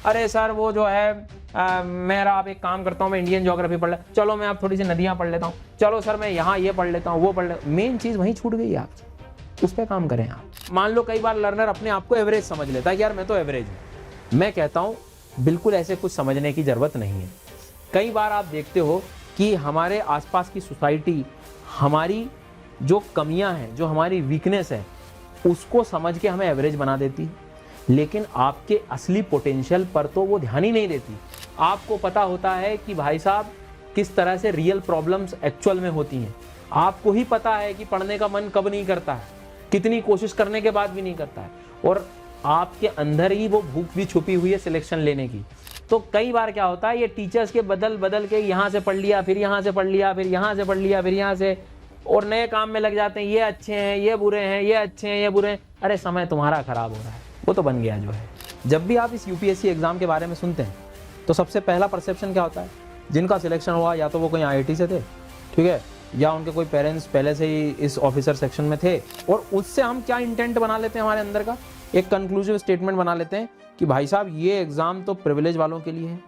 अरे सर वो जो है मेरा आप एक काम करता हूँ, मैं इंडियन ज्योग्राफी पढ़ ले, चलो मैं आप थोड़ी सी नदियाँ पढ़ लेता हूँ, चलो सर मैं यहाँ ये पढ़ लेता हूँ वो पढ़ लेता हूँ। मेन चीज़ वहीं छूट गई आपसे, उस पर काम करें आप। मान लो कई बार लर्नर अपने आप को एवरेज समझ लेता है कि यार मैं तो एवरेज हूँ। मैं कहता हूँ बिल्कुल ऐसे कुछ समझने की ज़रूरत नहीं है। कई बार आप देखते हो कि हमारे आसपास की सोसाइटी हमारी जो कमियां हैं, जो हमारी वीकनेस है, उसको समझ के हमें एवरेज बना देती है, लेकिन आपके असली पोटेंशियल पर तो वो ध्यान ही नहीं देती। आपको पता होता है कि भाई साहब किस तरह से रियल प्रॉब्लम्स एक्चुअल में होती हैं। आपको ही पता है कि पढ़ने का मन कब नहीं करता है, कितनी कोशिश करने के बाद भी नहीं करता है, और आपके अंदर ही वो भूख भी छुपी हुई है सिलेक्शन लेने की। तो कई बार क्या होता है, ये टीचर्स के बदल बदल के यहाँ से पढ़ लिया, फिर यहाँ से पढ़ लिया, फिर यहाँ से पढ़ लिया, फिर यहाँ से, और नए काम में लग जाते हैं, ये अच्छे हैं, ये बुरे हैं, ये अच्छे हैं, ये बुरे हैं। अरे समय तुम्हारा खराब हो रहा है, वो तो बन गया जो है। जब भी आप इस यूपीएससी एग्जाम के बारे में सुनते हैं तो सबसे पहला परसेप्शन क्या होता है, जिनका सिलेक्शन हुआ या तो वो कोई आईआईटी से थे, ठीक है, या उनके कोई पेरेंट्स पहले से ही इस ऑफिसर सेक्शन में थे, और उससे हम क्या इंटेंट बना लेते हैं, हमारे अंदर का एक कंक्लूसिव स्टेटमेंट बना लेते हैं कि भाई साहब ये एग्जाम तो प्रिविलेज वालों के लिए है।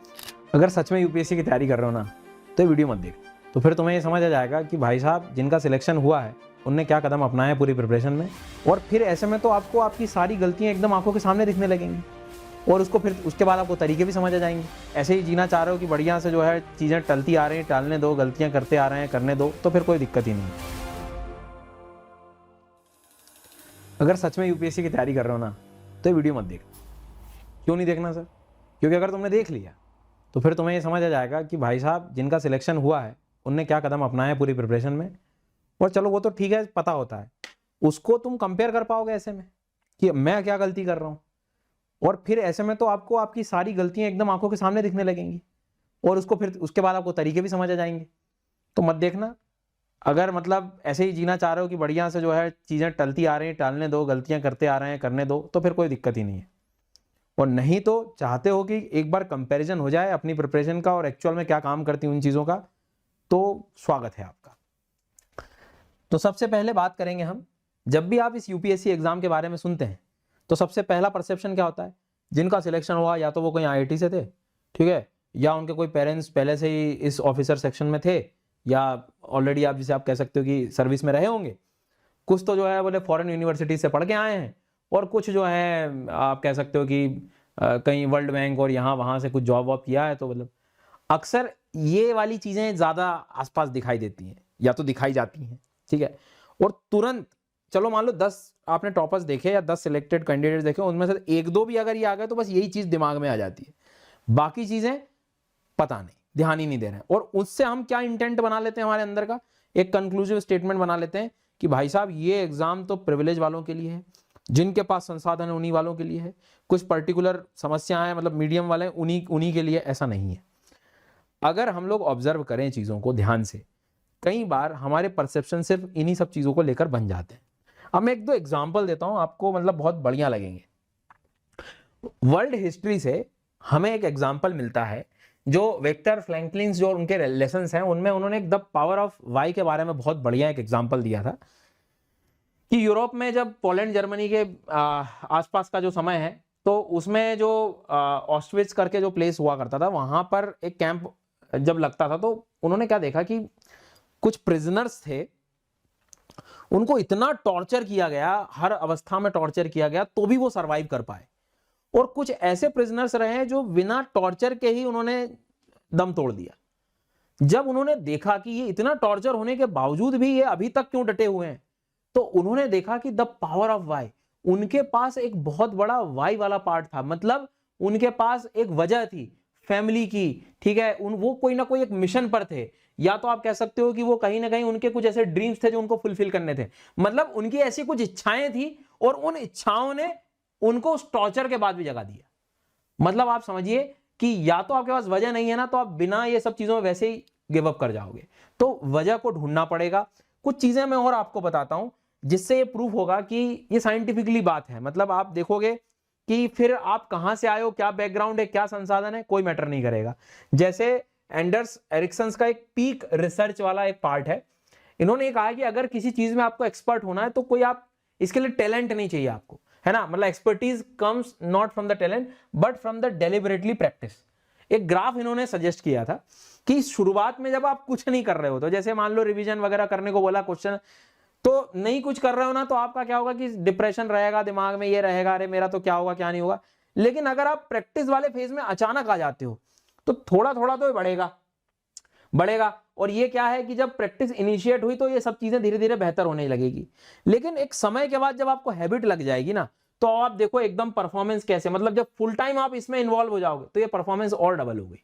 अगर सच में यूपीएससी की तैयारी कर रहे हो ना, तो वीडियो मत देख, तो फिर तुम्हें ये समझ आ जाएगा कि भाई साहब जिनका सिलेक्शन हुआ है उनने क्या कदम अपनाए हैं पूरी प्रिपरेशन में। और फिर ऐसे में तो आपको आपकी सारी गलतियां एकदम आंखों के सामने दिखने लगेंगी, और उसको फिर उसके बाद आपको तरीके भी समझ आ जाएंगे। ऐसे ही जीना चाह रहे हो कि बढ़िया से जो है चीज़ें टलती आ रही हैं, टालने दो, गलतियां करते आ रहे हैं, करने दो, तो फिर कोई दिक्कत ही नहीं। अगर सच में यूपीएससी की तैयारी कर रहे हो ना, तो ये वीडियो मत देख। क्यों नहीं देखना सर? क्योंकि अगर तुमने देख लिया तो फिर तुम्हें ये समझ आ जाएगा कि भाई साहब जिनका सिलेक्शन हुआ है उनने क्या कदम अपनाए हैं पूरी प्रिपरेशन में। और चलो वो तो ठीक है, पता होता है, उसको तुम कंपेयर कर पाओगे ऐसे में कि मैं क्या गलती कर रहा हूँ, और फिर ऐसे में तो आपको आपकी सारी गलतियां एकदम आंखों के सामने दिखने लगेंगी, और उसको फिर उसके बाद आपको तरीके भी समझ आ जाएंगे। तो मत देखना। अगर मतलब ऐसे ही जीना चाह रहे हो कि बढ़िया से जो है चीज़ें टलती आ रही हैं, टालने दो, गलतियां करते आ रहे हैं, करने दो, तो फिर कोई दिक्कत ही नहीं है। और नहीं तो चाहते हो कि एक बार कंपैरिजन हो जाए अपनी प्रिपरेशन का और एक्चुअल में क्या काम करती उन चीज़ों का, तो स्वागत है आपका। तो सबसे पहले बात करेंगे हम, जब भी आप इस यूपीएससी एग्जाम के बारे में सुनते हैं तो सबसे पहला परसेप्शन क्या होता है, जिनका सिलेक्शन हुआ या तो वो कोई आईआईटी से थे, ठीक है, या उनके कोई पेरेंट्स पहले से ही इस ऑफिसर सेक्शन में थे, या ऑलरेडी आप जिसे आप कह सकते हो कि सर्विस में रहे होंगे। कुछ तो जो है बोले फॉरेन यूनिवर्सिटी से पढ़ के आए हैं, और कुछ जो है आप कह सकते हो कि कहीं वर्ल्ड बैंक और यहाँ वहाँ से कुछ जॉब वॉब किया है। तो मतलब अक्सर ये वाली चीज़ें ज़्यादा आसपास दिखाई देती हैं या तो दिखाई जाती हैं, ठीक है। और तुरंत चलो मान लो 10 आपने टॉपर्स देखे या 10 सिलेक्टेड कैंडिडेट्स देखे, उनमें से एक दो भी अगर ये आ गए तो बस यही चीज़ दिमाग में आ जाती है, बाकी चीज़ें पता नहीं, ध्यान ही नहीं दे रहे हैं। और उससे हम क्या इंटेंट बना लेते हैं, हमारे अंदर का एक कंक्लूसिव स्टेटमेंट बना लेते हैं कि भाई साहब ये एग्जाम तो प्रिविलेज वालों के लिए है, जिनके पास संसाधन है उन्हीं वालों के लिए है, कुछ पर्टिकुलर समस्याएं हैं मतलब मीडियम वाले उन्हीं के लिए, ऐसा नहीं है। अगर हम लोग ऑब्जर्व करें चीज़ों को ध्यान से, कई बार हमारे परसेप्शन सिर्फ इन्हीं सब चीज़ों को लेकर बन जाते हैं। अब मैं एक दो एग्जाम्पल देता हूं आपको, मतलब बहुत बढ़िया लगेंगे। वर्ल्ड हिस्ट्री से हमें एक एग्जाम्पल मिलता है, जो विक्टर फ्रैंकलिन जो उनके लेसन्स हैं उनमें उन्होंने द पावर ऑफ वाई के बारे में बहुत बढ़िया एक एग्जाम्पल दिया था कि यूरोप में जब पोलैंड जर्मनी के आसपास का जो समय है, तो उसमें जो ऑस्ट्रिच करके जो प्लेस हुआ करता था, वहां पर एक कैंप जब लगता था, तो उन्होंने क्या देखा कि कुछ प्रिजनर्स थे, उनको इतना टॉर्चर किया गया, हर अवस्था में टॉर्चर किया गया, तो भी वो सरवाइव कर पाए। और कुछ ऐसे प्रिजनर्स रहे जो बिना टॉर्चर के ही उन्होंने दम तोड़ दिया। जब उन्होंने देखा कि ये इतना टॉर्चर होने के बावजूद भी ये अभी तक क्यों डटे हुए हैं, तो उन्होंने देखा कि द पावर ऑफ वाई, उनके पास एक बहुत बड़ा वाई वाला पार्ट था, मतलब उनके पास एक वजह थी फैमिली की, ठीक है, वो कोई ना कोई एक मिशन पर थे, या तो आप कह सकते हो कि वो कहीं ना कहीं उनके कुछ ऐसे ड्रीम्स थे जो उनको फुलफिल करने थे, मतलब उनकी ऐसी कुछ इच्छाएं थी, और उन इच्छाओं ने उनको उस टॉर्चर के बाद भी जगा दिया। मतलब आप समझिए कि या तो आपके पास वजह नहीं है ना, तो आप बिना ये सब चीजों में वैसे ही गिव अप कर जाओगे, तो वजह को ढूंढना पड़ेगा। कुछ चीजें मैं और आपको बताता हूं जिससे ये प्रूफ होगा कि ये साइंटिफिकली बात है। मतलब आप देखोगे कि फिर आप कहां से आए हो, क्या बैकग्राउंड है, क्या संसाधन है, कोई मैटर नहीं करेगा। जैसे एंडर्स एरिक्सन का एक पीक रिसर्च वाला एक पार्ट है, इन्होंने कहा कि अगर किसी चीज में आपको एक्सपर्ट होना है तो कोई आप इसके लिए टैलेंट नहीं चाहिए आपको, है ना, मतलब expertise comes not from the talent but from the deliberately practice. एक ग्राफ इन्होंने सजेस्ट किया था कि शुरुआत में जब आप कुछ नहीं कर रहे हो, तो जैसे मान लो रिवीजन वगैरह करने को बोला क्वेश्चन, तो नहीं कुछ कर रहे हो ना, तो आपका क्या होगा कि डिप्रेशन रहेगा, दिमाग में ये रहेगा अरे मेरा तो क्या होगा क्या नहीं होगा। लेकिन अगर आप प्रैक्टिस वाले फेज में अचानक आ जाते हो तो थोड़ा थोड़ा तो बढ़ेगा। और ये क्या है कि जब प्रैक्टिस इनिशिएट हुई तो ये सब चीजें धीरे धीरे बेहतर होने लगेगी। लेकिन एक समय के बाद जब आपको हैबिट लग जाएगी ना, तो आप देखो एकदम परफॉर्मेंस कैसे, मतलब जब फुल टाइम आप इसमें इन्वॉल्व हो जाओगे तो ये परफॉर्मेंस और डबल हो गई।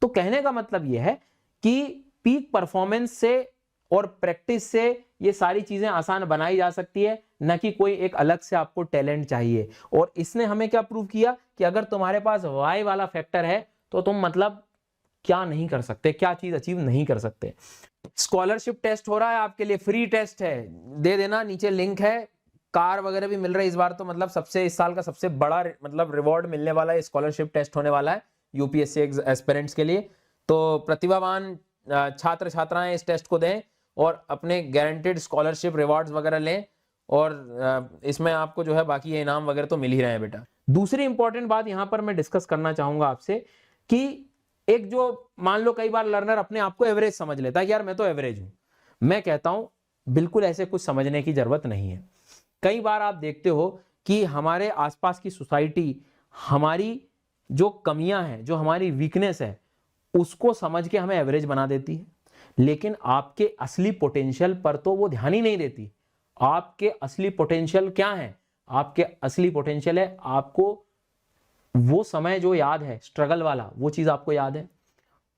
तो कहने का मतलब ये है कि पीक परफॉर्मेंस से और प्रैक्टिस से ये सारी चीजें आसान बनाई जा सकती है, न कि कोई एक अलग से आपको टैलेंट चाहिए। और इसने हमें क्या प्रूव किया कि अगर तुम्हारे पास वाई वाला फैक्टर है तो तुम मतलब क्या नहीं कर सकते, क्या चीज अचीव नहीं कर सकते। स्कॉलरशिप टेस्ट हो रहा है आपके लिए, फ्री टेस्ट है, दे देना, नीचे लिंक है, कार वगैरह भी मिल रहा है इस बार तो, मतलब सबसे इस साल का सबसे बड़ा मतलब रिवॉर्ड मिलने वाला है, स्कॉलरशिप टेस्ट होने वाला है यूपीएससी एस्पिरेंट्स के लिए। तो प्रतिभावान छात्र छात्राएं इस टेस्ट को दें और अपने गारंटेड स्कॉलरशिप रिवॉर्ड्स वगैरह लें, और इसमें आपको जो है बाकी ये इनाम वगैरह तो मिल ही रहे हैं बेटा। दूसरी इंपॉर्टेंट बात यहां पर मैं डिस्कस करना चाहूंगा आपसे कि एक जो मान लो कई बार लर्नर अपने आप को एवरेज समझ लेता है कि यार मैं तो एवरेज हूं, मैं कहता हूं बिल्कुल ऐसे कुछ समझने की जरूरत नहीं है। कई बार आप देखते हो कि हमारे आसपास की सोसाइटी हमारी जो कमियां हैं, जो हमारी वीकनेस है, उसको समझ के हमें एवरेज बना देती है, लेकिन आपके असली पोटेंशियल पर तो वो ध्यान ही नहीं देती। आपके असली पोटेंशियल क्या है? आपके असली पोटेंशियल है आपको वो समय जो याद है स्ट्रगल वाला, वो चीज आपको याद है,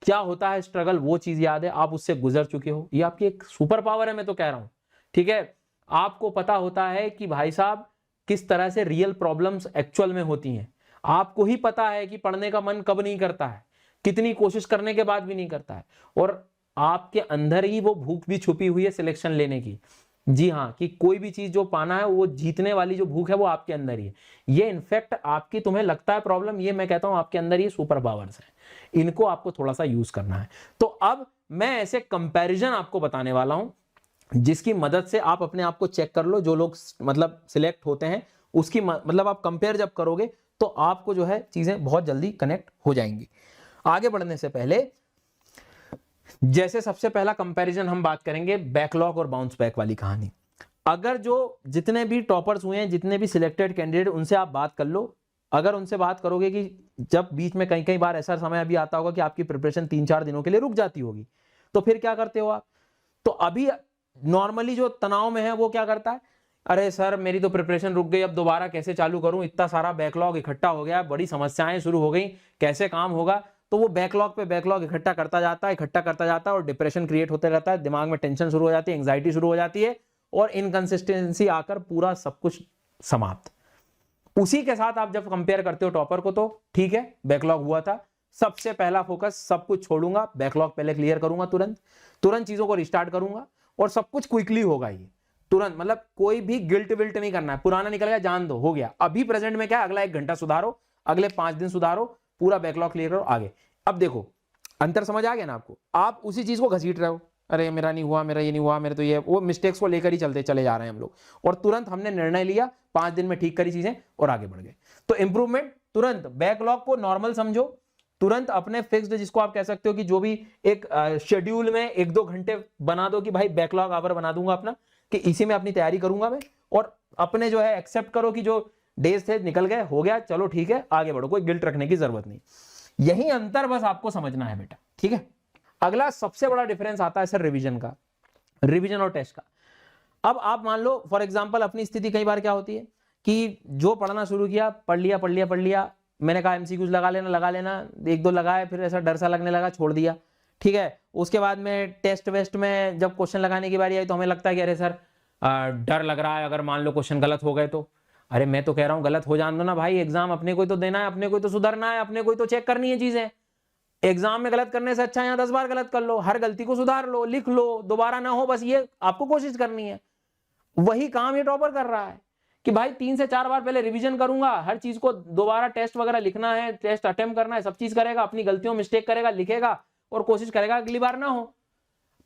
क्या होता है स्ट्रगल वो चीज याद है, आप उससे गुजर चुके हो, ये आपकी एक सुपर पावर है, मैं तो कह रहा हूं। ठीक है, आपको पता होता है कि भाई साहब किस तरह से रियल प्रॉब्लम्स एक्चुअल में होती हैं, आपको ही पता है कि पढ़ने का मन कब नहीं करता है, कितनी कोशिश करने के बाद भी नहीं करता है, और आपके अंदर ही वो भूख भी छुपी हुई है सिलेक्शन लेने की। जी हाँ, कि कोई भी चीज जो पाना है, वो जीतने वाली जो भूख है वो आपके अंदर ही है। ये इनफैक्ट आपकी तुम्हें लगता है प्रॉब्लम, ये मैं कहता हूं आपके अंदर ही सुपर पावर्स है, इनको आपको थोड़ा सा यूज करना है। तो अब मैं ऐसे कंपैरिजन आपको बताने वाला हूं जिसकी मदद से आप अपने आप को चेक कर लो, जो लोग मतलब सिलेक्ट होते हैं उसकी मतलब आप कंपेयर जब करोगे तो आपको जो है चीजें बहुत जल्दी कनेक्ट हो जाएंगी। आगे बढ़ने से पहले जैसे सबसे पहला कंपैरिजन हम बात करेंगे बैकलॉग और बाउंस बैक वाली कहानी। अगर जो जितने भी टॉपर्स हुए हैं, जितने भी सिलेक्टेड कैंडिडेट, उनसे आप बात कर लो, अगर उनसे बात करोगे कि जब बीच में कई कई बार ऐसा समय अभी आता होगा कि आपकी प्रिपरेशन 3-4 दिनों के लिए रुक जाती होगी, तो फिर क्या करते हो आप? तो अभी नॉर्मली जो तनाव में है वो क्या करता है, अरे सर मेरी तो प्रिपरेशन रुक गई, अब दोबारा कैसे चालू करूं, इतना सारा बैकलॉग इकट्ठा हो गया, बड़ी समस्याएं शुरू हो गई, कैसे काम होगा। तो वो बैकलॉग पे बैकलॉग इकट्ठा करता जाता है और डिप्रेशन क्रिएट होते रहता है, दिमाग में टेंशन शुरू हो जाती है, एंग्जाइटी शुरू हो जाती है, और इनकंसिस्टेंसी आकर पूरा सब कुछ समाप्त। उसी के साथ आप जब कंपेयर करते हो टॉपर को, तो ठीक है बैकलॉग हुआ था, सबसे पहला फोकस सब कुछ छोड़ूंगा, बैकलॉग पहले क्लियर करूंगा, तुरंत चीजों को रिस्टार्ट करूंगा, और सब कुछ क्विकली होगा ये तुरंत, मतलब कोई भी गिल्ट विल्ट नहीं करना है, पुराना निकल गया जान दो, हो गया। अभी प्रेजेंट में क्या, अगला 1 घंटा सुधारो, अगले 5 दिन सुधारो, पूरा बैकलॉग क्लियर करो, आगे। अब देखो अंतर समझ आ गया ना आपको? आप उसी चीज को घसीट रहे हो, अरे मेरा नहीं हुआ, मेरा ये नहीं हुआ, मेरे तो ये, वो मिस्टेक्स को लेकर ही चलते चले जा रहे हैं हम लोग, और तुरंत हमने निर्णय लिया, 5 दिन में ठीक करी चीजें और आगे बढ़ गए। तो इंप्रूवमेंट तुरंत, बैकलॉग को नॉर्मल समझो, तुरंत अपने फिक्स्ड, जिसको आप कह सकते हो कि जो भी एक शेड्यूल में 1-2 घंटे बना दो कि भाई बैकलॉग आवर बना दूंगा अपना, कि इसी में अपनी तैयारी करूंगा मैं, और अपने जो है एक्सेप्ट करो कि जो डेज थे निकल गए, हो गया, चलो ठीक है आगे बढ़ो, कोई गिल्ट रखने की जरूरत नहीं। यही अंतर बस आपको समझना है बेटा, ठीक है। अगला सबसे बड़ा डिफरेंस आता है सर रिवीजन का, रिवीजन और टेस्ट का। अब आप मान लो फॉर एग्जांपल अपनी स्थिति कई बार क्या होती है कि जो पढ़ना शुरू किया, पढ़ लिया, मैंने कहा एमसीक्यूज लगा लेना, 1-2 लगाए, फिर ऐसा डर सा लगने लगा, छोड़ दिया, ठीक है। उसके बाद में टेस्ट वेस्ट में जब क्वेश्चन लगाने की बारी आई तो हमें लगता है कि अरे सर डर लग रहा है, अगर मान लो क्वेश्चन गलत हो गए तो, अरे मैं तो कह रहा हूं गलत हो जाने दो ना भाई, एग्जाम अपने को तो देना है, अपने को तो सुधरना है, अपने को तो चेक करनी है चीजें। एग्जाम में गलत करने से अच्छा यहाँ 10 बार गलत कर लो, हर गलती को सुधार लो, लिख लो, दोबारा ना हो, बस ये आपको कोशिश करनी है। वही काम ये टॉपर कर रहा है कि भाई 3 से 4 बार पहले रिवीजन करूंगा, हर चीज को दोबारा टेस्ट वगैरह लिखना है, टेस्ट अटेम्प्ट करना है, सब चीज करेगा, अपनी गलतियों मिस्टेक करेगा, लिखेगा और कोशिश करेगा अगली बार ना हो।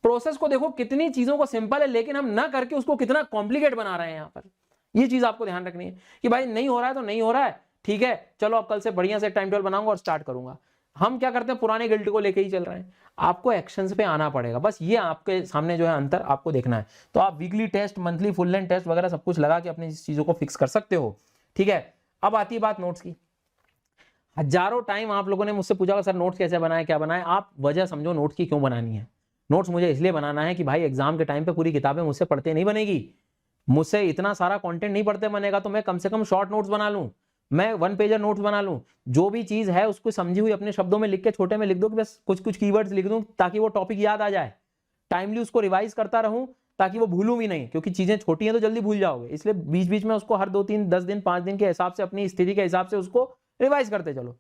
प्रोसेस को देखो कितनी चीजों को सिंपल है, लेकिन हम ना करके उसको कितना कॉम्प्लिकेट बना रहे हैं यहाँ पर। ये चीज आपको ध्यान रखनी है कि भाई नहीं हो रहा है तो नहीं हो रहा है, ठीक है, चलो अब कल से बढ़िया से टाइम टेबल बनाऊंगा और स्टार्ट करूंगा। हम क्या करते हैं, पुराने गिल्ट को लेके ही चल रहे हैं। आपको एक्शंस पे आना पड़ेगा, बस ये आपके सामने जो है अंतर आपको देखना है। तो आप weekly test, monthly full length test वगैरह सब कुछ लगा के अपनी चीजों को फिक्स कर सकते हो, ठीक है। अब आती है बात नोट्स की। हजारों टाइम आप लोगों ने मुझसे पूछा सर नोट्स कैसे बनाए, क्या बनाए। आप वजह समझो नोट्स की क्यों बनानी है। नोट्स मुझे इसलिए बनाना है कि भाई एग्जाम के टाइम पे पूरी किताबें मुझसे पढ़ते नहीं बनेगी, मुझसे इतना सारा कंटेंट नहीं पढ़ते बनेगा, तो मैं कम से कम शॉर्ट नोट्स बना लूं, मैं 1 पेजर नोट्स बना लूं, जो भी चीज है उसको समझी हुई अपने शब्दों में लिख के छोटे में लिख दो कि बस कुछ कुछ कीवर्ड्स लिख दूं ताकि वो टॉपिक याद आ जाए, टाइमली उसको रिवाइज करता रहूं ताकि वो भूलूं भी नहीं, क्योंकि चीजें छोटी हैं तो जल्दी भूल जाओगे, इसलिए बीच बीच में उसको हर 2-3 10 दिन 5 दिन के हिसाब से अपनी स्थिति के हिसाब से उसको रिवाइज करते चलो।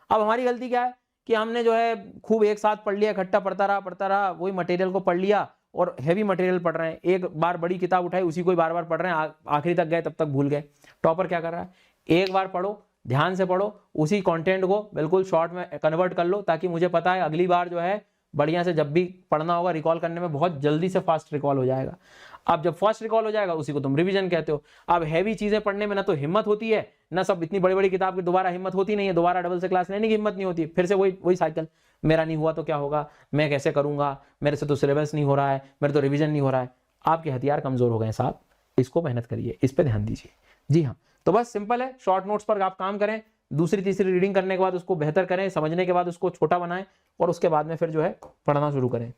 अब हमारी गलती क्या है कि हमने जो है खूब एक साथ पढ़ लिया, इकट्ठा पढ़ता रहा, वही मटेरियल को पढ़ लिया और हैवी मटेरियल पढ़ रहे हैं, एक बार बड़ी किताब उठाई उसी को बार बार पढ़ रहे हैं, आखिरी तक गए तब तक भूल गए। टॉपर क्या कर रहा है, एक बार पढ़ो, ध्यान से पढ़ो, उसी कंटेंट को बिल्कुल शॉर्ट में कन्वर्ट कर लो ताकि मुझे पता है अगली बार जो है बढ़िया से जब भी पढ़ना होगा रिकॉल करने में बहुत जल्दी से फास्ट रिकॉल हो जाएगा। अब जब फास्ट रिकॉल हो जाएगा उसी को तुम रिवीजन कहते हो। अब हैवी चीजें पढ़ने में ना तो हिम्मत होती है, ना सब इतनी बड़ी बड़ी किताब की दोबारा हिम्मत होती नहीं है, दोबारा डबल से क्लास लेने की हिम्मत नहीं होती, फिर से वही साइकिल, मेरा नहीं हुआ तो क्या होगा, मैं कैसे करूंगा, मेरे से तो सिलेबस नहीं हो रहा है, मेरे तो रिवीजन नहीं हो रहा है। आपके हथियार कमजोर हो गए साहब, इसको मेहनत करिए, इस पर ध्यान दीजिए। जी हाँ, तो बस सिंपल है, शॉर्ट नोट्स पर आप काम करें, दूसरी तीसरी रीडिंग करने के बाद उसको बेहतर करें, समझने के बाद उसको छोटा बनाएं और उसके बाद में फिर जो है पढ़ना शुरू करें।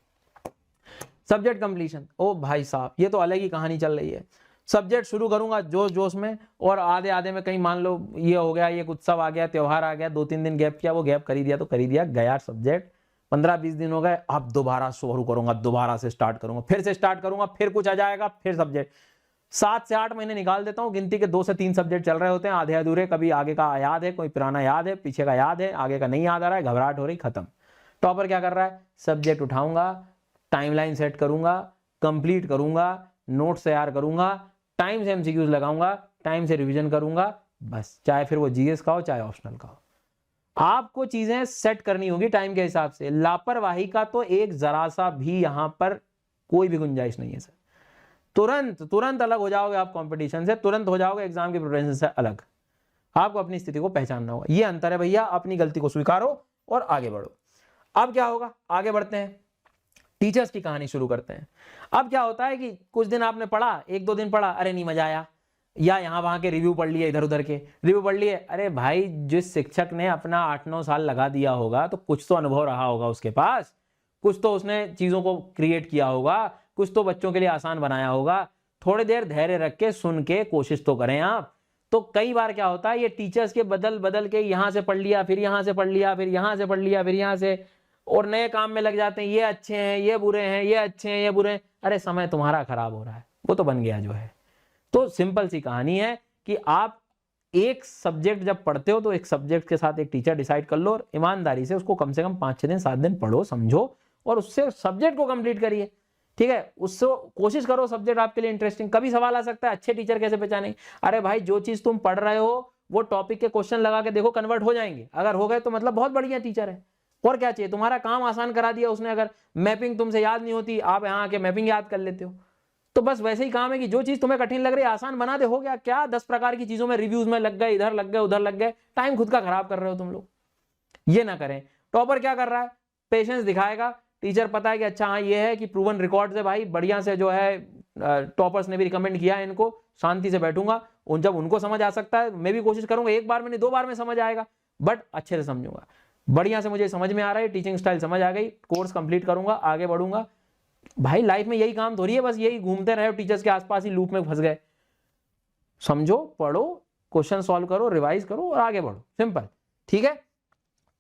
सब्जेक्ट कंप्लीशन, ओ भाई साहब ये तो अलग ही कहानी चल रही है। सब्जेक्ट शुरू करूंगा जोश जोश में और आधे आधे में कहीं मान लो ये हो गया, ये उत्सव आ गया, त्योहार आ गया, 2-3 दिन गैप किया, वो गैप कर ही दिया तो कर ही दिया, गया सब्जेक्ट। 15-20 दिन हो गए, अब दोबारा शुरू करूंगा, दोबारा से स्टार्ट करूंगा, फिर से स्टार्ट करूंगा, फिर कुछ आ जाएगा, फिर सब्जेक्ट। 7 से 8 महीने निकाल देता हूँ, गिनती के 2 से 3 सब्जेक्ट चल रहे होते हैं, आधे अधूरे, कभी आगे का याद है, कोई पुराना याद है, पीछे का याद है, आगे का नहीं याद आ रहा है, घबराहट हो रही, खत्म। टॉपर क्या कर रहा है, सब्जेक्ट उठाऊंगा, टाइमलाइन सेट करूंगा, कंप्लीट करूंगा, नोट्स तैयार करूंगा, टाइम से एमसीक्यूज लगाऊंगा, टाइम से रिवीजन करूंगा, बस। चाहे फिर वो जीएस का हो चाहे ऑप्शनल का हो, आपको चीजें सेट करनी होगी टाइम के हिसाब से। लापरवाही का तो एक जरा सा भी यहां पर कोई भी गुंजाइश नहीं है सर। तुरंत अलग हो जाओगे आप कंपटीशन से, तुरंत हो जाओगे एग्जाम की प्रिपरेशन से अलग। आपको अपनी स्थिति को पहचानना होगा, ये अंतर है भैया। अपनी गलती को स्वीकारो और आगे बढ़ो। अब क्या होगा, आगे बढ़ते हैं, टीचर्स की कहानी शुरू करते हैं। अब क्या होता है कि कुछ दिन आपने पढ़ा, 1-2 दिन पढ़ा, अरे नहीं मजा आया, या यहाँ वहां के रिव्यू पढ़ लिए, इधर उधर के रिव्यू पढ़ लिए। अरे भाई जिस शिक्षक ने अपना 8-9 साल लगा दिया होगा तो कुछ तो अनुभव रहा होगा उसके पास, कुछ तो उसने चीजों को क्रिएट किया होगा, कुछ तो बच्चों के लिए आसान बनाया होगा। थोड़ी देर धैर्य रख के सुन के कोशिश तो करें आप। तो कई बार क्या होता है, ये टीचर्स के बदल बदल के यहाँ से पढ़ लिया, फिर यहाँ से पढ़ लिया, फिर यहाँ से पढ़ लिया, फिर यहाँ से, और नए काम में लग जाते हैं, ये अच्छे हैं, ये बुरे हैं, ये अच्छे हैं, ये बुरे हैं। अरे समय तुम्हारा खराब हो रहा है, वो तो बन गया जो है। तो सिंपल सी कहानी है कि आप एक सब्जेक्ट जब पढ़ते हो तो एक सब्जेक्ट के साथ एक टीचर डिसाइड कर लो और ईमानदारी से उसको कम से कम 5-6 दिन 7 दिन पढ़ो, समझो और उससे सब्जेक्ट को कंप्लीट करिए, ठीक है। उससे कोशिश करो सब्जेक्ट आपके लिए इंटरेस्टिंग। कभी सवाल आ सकता है अच्छे टीचर कैसे पहचानेंगे, अरे भाई जो चीज तुम पढ़ रहे हो वो टॉपिक के क्वेश्चन लगा के देखो, कन्वर्ट हो जाएंगे। अगर हो गए तो मतलब बहुत बढ़िया टीचर है, और क्या चाहिए, तुम्हारा काम आसान करा दिया उसने। अगर मैपिंग तुमसे याद नहीं होती, आप यहाँ आके मैपिंग याद कर लेते हो, तो बस वैसे ही काम है कि जो चीज तुम्हें कठिन लग रही है आसान बना दे, हो गया। क्या 10 प्रकार की चीजों में रिव्यूज में लग गए, इधर लग गए, उधर लग गए, टाइम खुद का खराब कर रहे हो तुम लोग, ये ना करें। टॉपर क्या कर रहा है, पेशेंस दिखाएगा। टीचर पता है कि अच्छा हाँ ये है कि प्रूवन रिकॉर्ड से भाई बढ़िया से जो है टॉपर्स ने भी रिकमेंड किया है इनको, शांति से बैठूंगा, उन जब उनको समझ आ सकता है, मैं भी कोशिश करूंगा 1 बार में नहीं 2 बार में समझ आएगा, बट अच्छे से समझूंगा, बढ़िया से मुझे समझ में आ रहा है, टीचिंग स्टाइल समझ आ गई, कोर्स कंप्लीट करूंगा, आगे बढ़ूंगा। भाई लाइफ में यही काम थोड़ी है बस यही घूमते रहे टीचर्स के आसपास ही लूप में फंस गए। समझो, पढ़ो, क्वेश्चन सॉल्व करो, रिवाइज करो और आगे बढ़ो, सिंपल, ठीक है।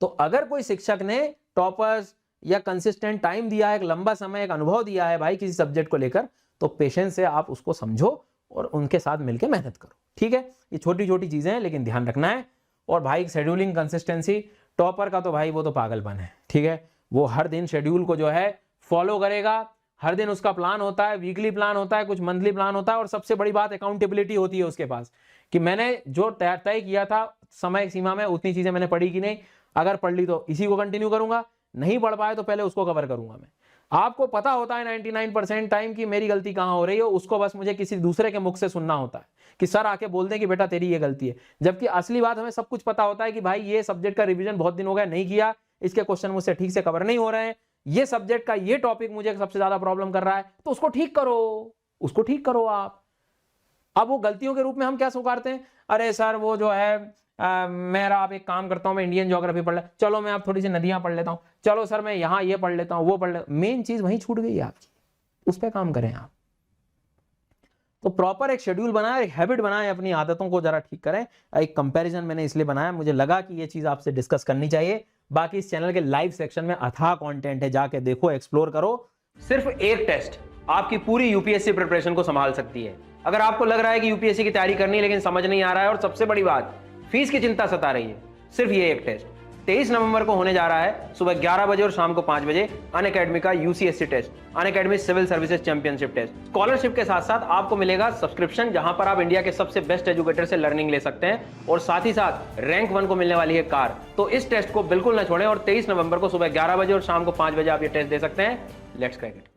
तो अगर कोई शिक्षक ने टॉपर्स या कंसिस्टेंट टाइम दिया है, एक लंबा समय, एक अनुभव दिया है भाई किसी सब्जेक्ट को लेकर, तो पेशेंस से आप उसको समझो और उनके साथ मिलकर मेहनत करो, ठीक है। ये छोटी छोटी चीजें हैं लेकिन ध्यान रखना है। और भाई शेड्यूलिंग, कंसिस्टेंसी, टॉपर का तो भाई वो तो पागलपन है, ठीक है। वो हर दिन शेड्यूल को जो है फॉलो करेगा, हर दिन उसका प्लान होता है, वीकली प्लान होता है, कुछ मंथली प्लान होता है, और सबसे बड़ी बात अकाउंटेबिलिटी होती है उसके पास कि मैंने जो तय किया था समय सीमा में उतनी चीजें मैंने पढ़ी कि नहीं, अगर पढ़ ली तो इसी को कंटिन्यू करूंगा, नहीं पढ़ पाए तो पहले उसको कवर करूंगा मैं। आपको पता होता है 99% टाइम कि मेरी गलती कहां हो रही है, उसको बस मुझे किसी दूसरे के मुख से सुनना होता है कि सर आके बोल दें कि बेटा तेरी ये गलती है। जबकि असली बात हमें सब कुछ पता होता है कि भाई ये सब्जेक्ट का रिवीजन बहुत दिन हो गया नहीं किया, इसके क्वेश्चन मुझसे ठीक से कवर नहीं हो रहे हैं, ये सब्जेक्ट का ये टॉपिक मुझे सबसे ज्यादा प्रॉब्लम कर रहा है, तो उसको ठीक करो, उसको ठीक करो आप। अब वो गलतियों के रूप में हम क्या स्वीकारते हैं, अरे सर वो जो है मेरा आप एक काम करता हूं, मैं इंडियन ज्योग्राफी पढ़ ले, चलो मैं आप थोड़ी सी नदियां पढ़ लेता हूं, चलो सर मैं यहां ये पढ़ लेता हूं, वो पढ़ लेता हूं। मेन चीज वहीं छूट गई आपकी, उस पर काम करें आप। तो प्रॉपर एक शेड्यूल बनाए, एक हैबिट बनाए, अपनी आदतों को जरा ठीक करें। एक कंपैरिजन मैंने इसलिए बनाया, मुझे लगा कि ये चीज आपसे डिस्कस करनी चाहिए। बाकी इस चैनल के लाइव सेक्शन में अथाह कंटेंट है, जाके देखो, एक्सप्लोर करो। सिर्फ एक टेस्ट आपकी पूरी यूपीएससी प्रिपरेशन को संभाल सकती है। अगर आपको लग रहा है कि यूपीएससी की तैयारी करनी है लेकिन समझ नहीं आ रहा है, और सबसे बड़ी बात फीस की चिंता सता रही है, सिर्फ ये एक टेस्ट 23 नवंबर को होने जा रहा है, सुबह 11 बजे और शाम को 5 बजे, अनअकैडमी का UCSC test, Unacademy civil services championship test. Scholarship के साथ साथ आपको मिलेगा सब्सक्रिप्शन, जहां पर आप इंडिया के सबसे बेस्ट एजुकेटर से लर्निंग ले सकते हैं, और साथ ही साथ रैंक 1 को मिलने वाली है कार। तो इस टेस्ट को बिल्कुल ना छोड़ें, और 23 नवंबर को सुबह 11 बजे और शाम को 5 बजे आप ये टेस्ट दे सकते हैं। Let's crack it.